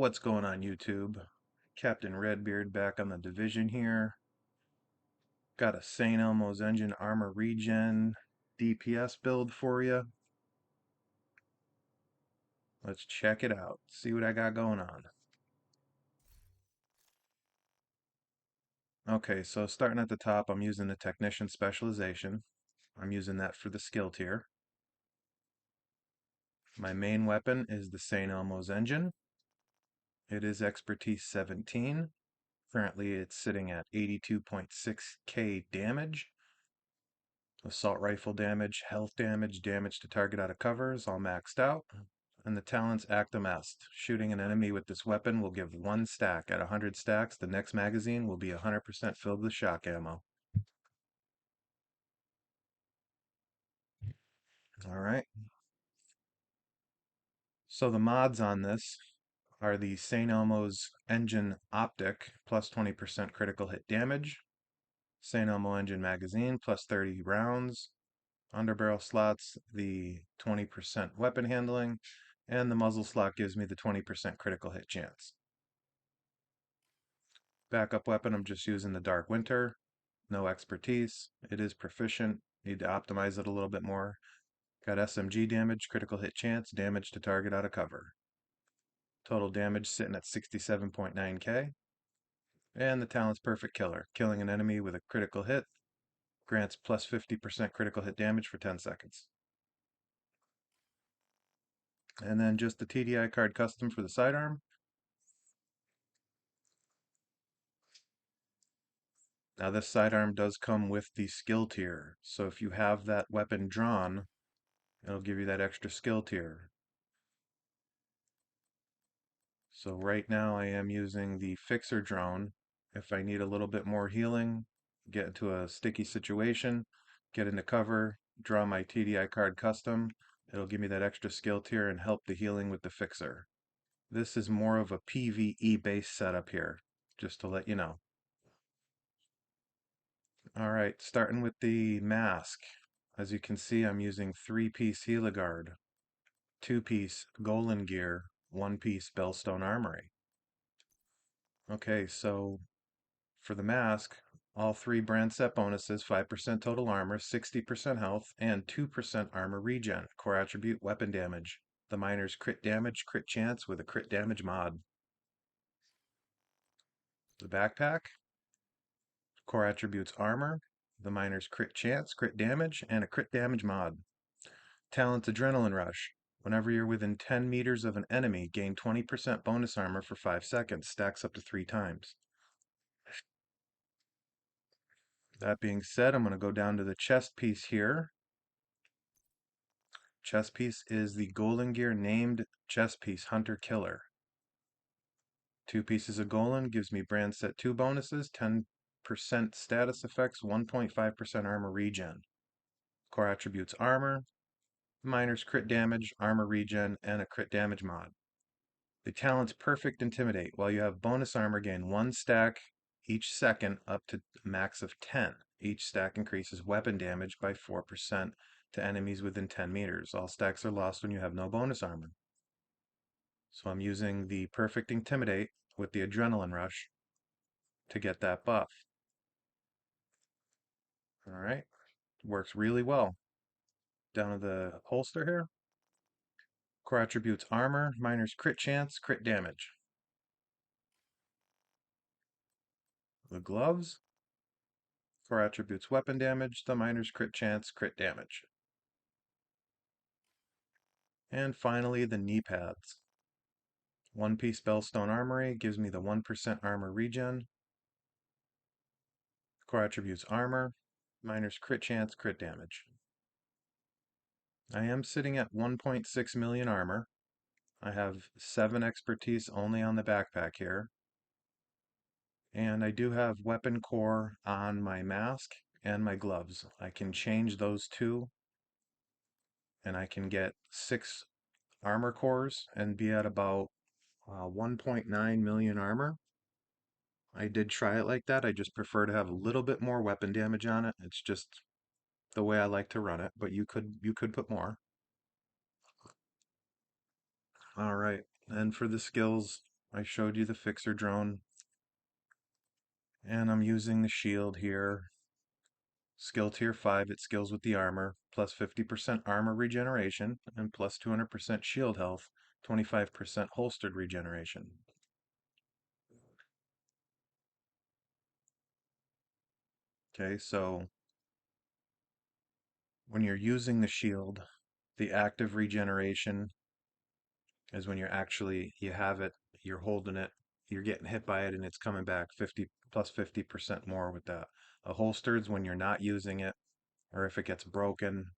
What's going on YouTube? Captain Redbeard back on the division here. Got a St. Elmo's engine armor regen DPS build for you. Let's check it out. See what I got going on. Okay, so starting at the top, I'm using the Technician Specialization. I'm using that for the skill tier. My main weapon is the St. Elmo's engine. It is Expertise 17. Currently it's sitting at 82.6k damage. Assault rifle damage, health damage, damage to target out of cover is all maxed out. And the talent's Actum Est. Shooting an enemy with this weapon will give 1 stack. At 100 stacks, the next magazine will be 100% filled with shock ammo. Alright. So the mods on this are the St. Elmo's Engine Optic, plus 20% critical hit damage. St. Elmo Engine Magazine, plus 30 rounds. Underbarrel slots, the 20% weapon handling, and the muzzle slot gives me the 20% critical hit chance. Backup weapon, I'm just using the Dark Winter. No expertise. It is proficient. Need to optimize it a little bit more. Got SMG damage, critical hit chance, damage to target out of cover. Total damage sitting at 67.9k. And the talent's Perfect Killer. Killing an enemy with a critical hit grants plus 50% critical hit damage for 10 seconds. And then just the TDI card custom for the sidearm. Now this sidearm does come with the skill tier, so if you have that weapon drawn, it'll give you that extra skill tier. So right now I am using the Fixer drone. If I need a little bit more healing, get into a sticky situation, get into cover, draw my TDI card custom, it'll give me that extra skill tier and help the healing with the Fixer. This is more of a PvE based setup here, just to let you know. Alright, starting with the mask. As you can see, I'm using 3-piece Heliguard, 2-piece Golan gear, 1-piece Bellstone Armory. Okay, so for the mask, all 3 brand set bonuses, 5% total armor, 60% health, and 2% armor regen. Core attribute, weapon damage. The miner's crit damage, crit chance with a crit damage mod. The backpack, core attributes armor, the miner's crit chance, crit damage, and a crit damage mod. Talent's Adrenaline Rush. Whenever you're within 10 meters of an enemy, gain 20% bonus armor for 5 seconds. Stacks up to 3 times. That being said, I'm going to go down to the chest piece here. Chest piece is the Golan Gear named chest piece, Hunter Killer. 2 pieces of Golan gives me brand set 2 bonuses, 10% status effects, 1.5% armor regen. Core attributes armor, miner's crit damage, armor regen, and a crit damage mod. The talent's Perfect Intimidate. While you have bonus armor, gain 1 stack each second up to a max of 10. Each stack increases weapon damage by 4% to enemies within 10 meters. All stacks are lost when you have no bonus armor. So I'm using the Perfect Intimidate with the Adrenaline Rush to get that buff. Alright, works really well. Down to the holster here. Core attributes armor, miner's crit chance, crit damage. The gloves, core attributes weapon damage, the miner's crit chance, crit damage. And finally, the knee pads. 1-piece Bellstone Armory gives me the 1% armor regen. Core attributes armor, miner's crit chance, crit damage. I am sitting at 1.6 million armor. I have 7 expertise only on the backpack here. And I do have weapon core on my mask and my gloves. I can change those 2 and I can get 6 armor cores and be at about 1.9 million armor. I did try it like that. I just prefer to have a little bit more weapon damage on it. It's just the way I like to run it, but you could put more. All right. And for the skills, I showed you the fixer drone, and I'm using the shield here. Skill tier 5, it skills with the armor, plus 50% armor regeneration, and plus 200% shield health, 25% holstered regeneration. Okay, so when you're using the shield, the active regeneration is when you have it, you're holding it, you're getting hit by it, and it's coming back 50 plus 50% more with that. A holstered's when you're not using it, or if it gets broken,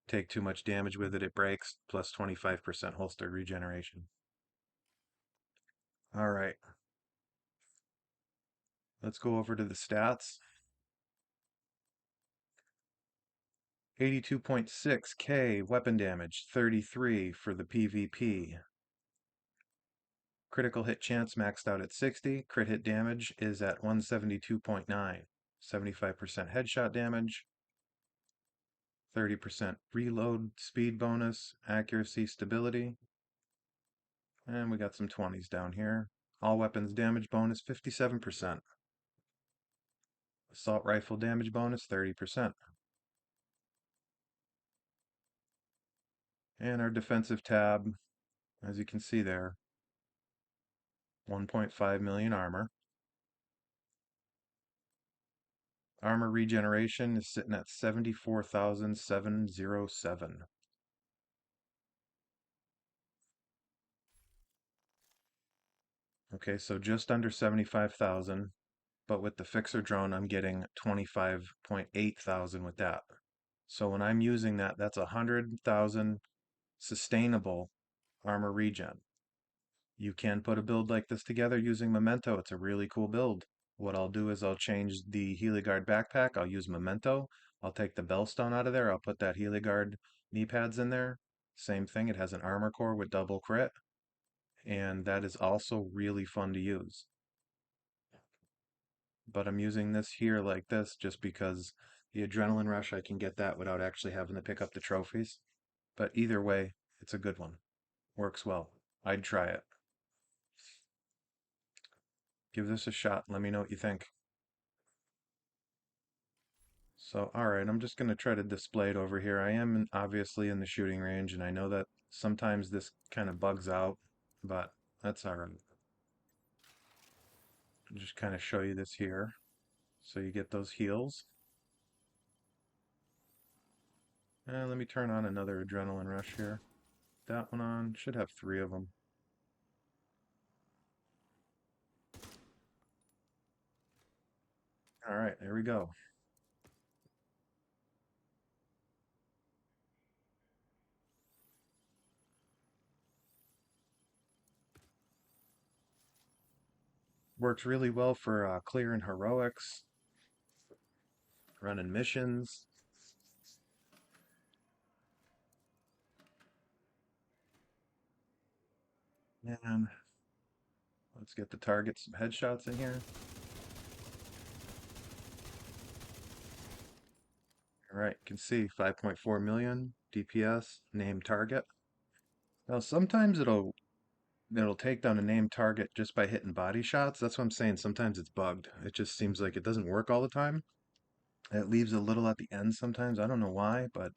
take too much damage with it, it breaks, plus 25% holstered regeneration. All right, let's go over to the stats. 82.6k weapon damage, 33 for the PvP. Critical hit chance maxed out at 60. Crit hit damage is at 172.9. 75% headshot damage. 30% reload speed bonus, accuracy, stability. And we got some 20s down here. All weapons damage bonus 57%. Assault rifle damage bonus 30%. And our defensive tab, as you can see there, 1.5 million armor. Armor regeneration is sitting at 74,707. Okay, so just under 75,000, but with the fixer drone, I'm getting 25.8 thousand with that. So when I'm using that, that's 100,000 sustainable armor regen. You can put a build like this together using Memento. It's a really cool build. What I'll do is I'll change the Heliguard backpack. I'll use Memento. I'll take the Bellstone out of there. I'll put that Heliguard knee pads in there. Same thing. It has an armor core with double crit. And that is also really fun to use. But I'm using this here like this just because the adrenaline rush, I can get that without actually having to pick up the trophies. But either way, it's a good one. Works well. I'd try it. Give this a shot. Let me know what you think. So, alright, I'm just going to try to display it over here. I am obviously in the shooting range, and I know that sometimes this kind of bugs out, but that's alright. I'll just kind of show you this here. So you get those heals. And let me turn on another adrenaline rush here. That one on. Should have 3 of them. Alright, there we go. Works really well for clearing heroics, running missions. And let's get the target some headshots in here. Alright, you can see 5.4 million DPS, named target. Now sometimes it'll take down a named target just by hitting body shots. That's what I'm saying. Sometimes it's bugged. It just seems like it doesn't work all the time. It leaves a little at the end sometimes. I don't know why, but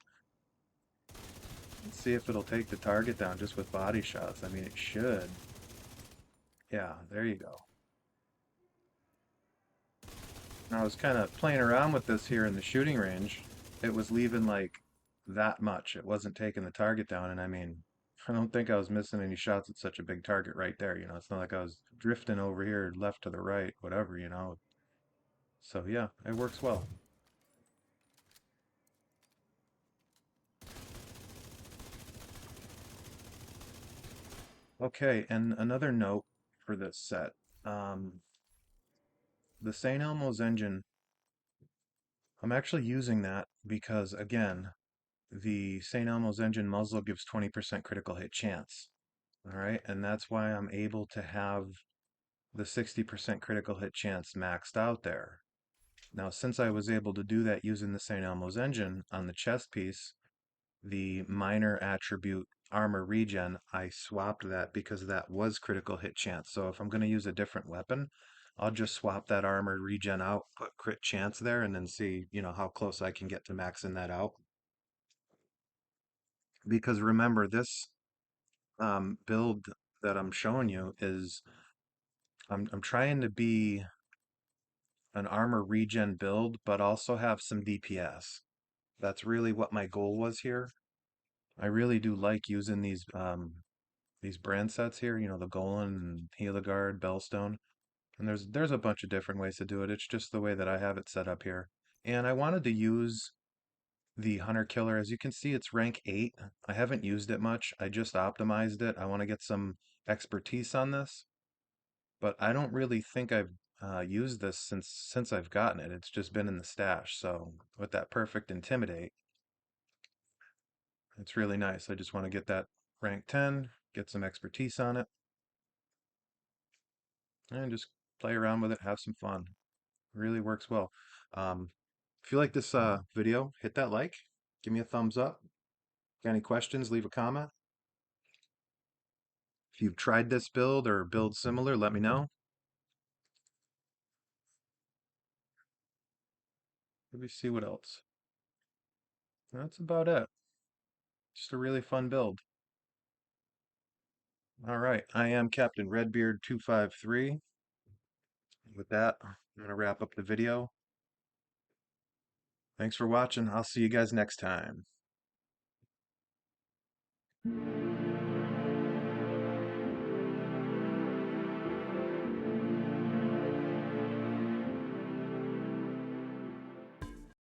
let's see if it'll take the target down just with body shots. I mean, it should. Yeah, there you go. Now I was kind of playing around with this here in the shooting range. It was leaving like that much. It wasn't taking the target down, and I mean, I don't think I was missing any shots at such a big target right there. It's not like I was drifting over here left to the right, whatever. So yeah, it works well. Okay, and another note for this set. Um, the St. Elmo's engine, I'm actually using that because, again, the St. Elmo's engine muzzle gives 20% critical hit chance. All right, and that's why I'm able to have the 60% critical hit chance maxed out there. Now, since I was able to do that using the St. Elmo's engine on the chest piece, the minor attribute armor regen, I swapped that because that was critical hit chance. So if I'm going to use a different weapon, I'll just swap that armor regen out, put crit chance there, and then see, how close I can get to maxing that out. Because remember, this build that I'm showing you is I'm trying to be an armor regen build, but also have some DPS. That's really what my goal was here. I really do like using these brand sets here, the Golan and Heligard, Bellstone. And there's a bunch of different ways to do it. It's just the way that I have it set up here. And I wanted to use the Hunter Killer. As you can see, it's rank 8. I haven't used it much. I just optimized it. I want to get some expertise on this, but I don't really think I've used this since I've gotten it. It's just been in the stash. So with that perfect intimidate, it's really nice. I just want to get that rank 10, get some expertise on it, and just play around with it, have some fun. It really works well. If you like this video, hit that like, give me a thumbs up. Got any questions, leave a comment. If you've tried this build or build similar, let me know. Let me see what else. That's about it. Just a really fun build. All right, I am Captain Redbeard 253. With that, I'm going to wrap up the video. Thanks for watching. I'll see you guys next time.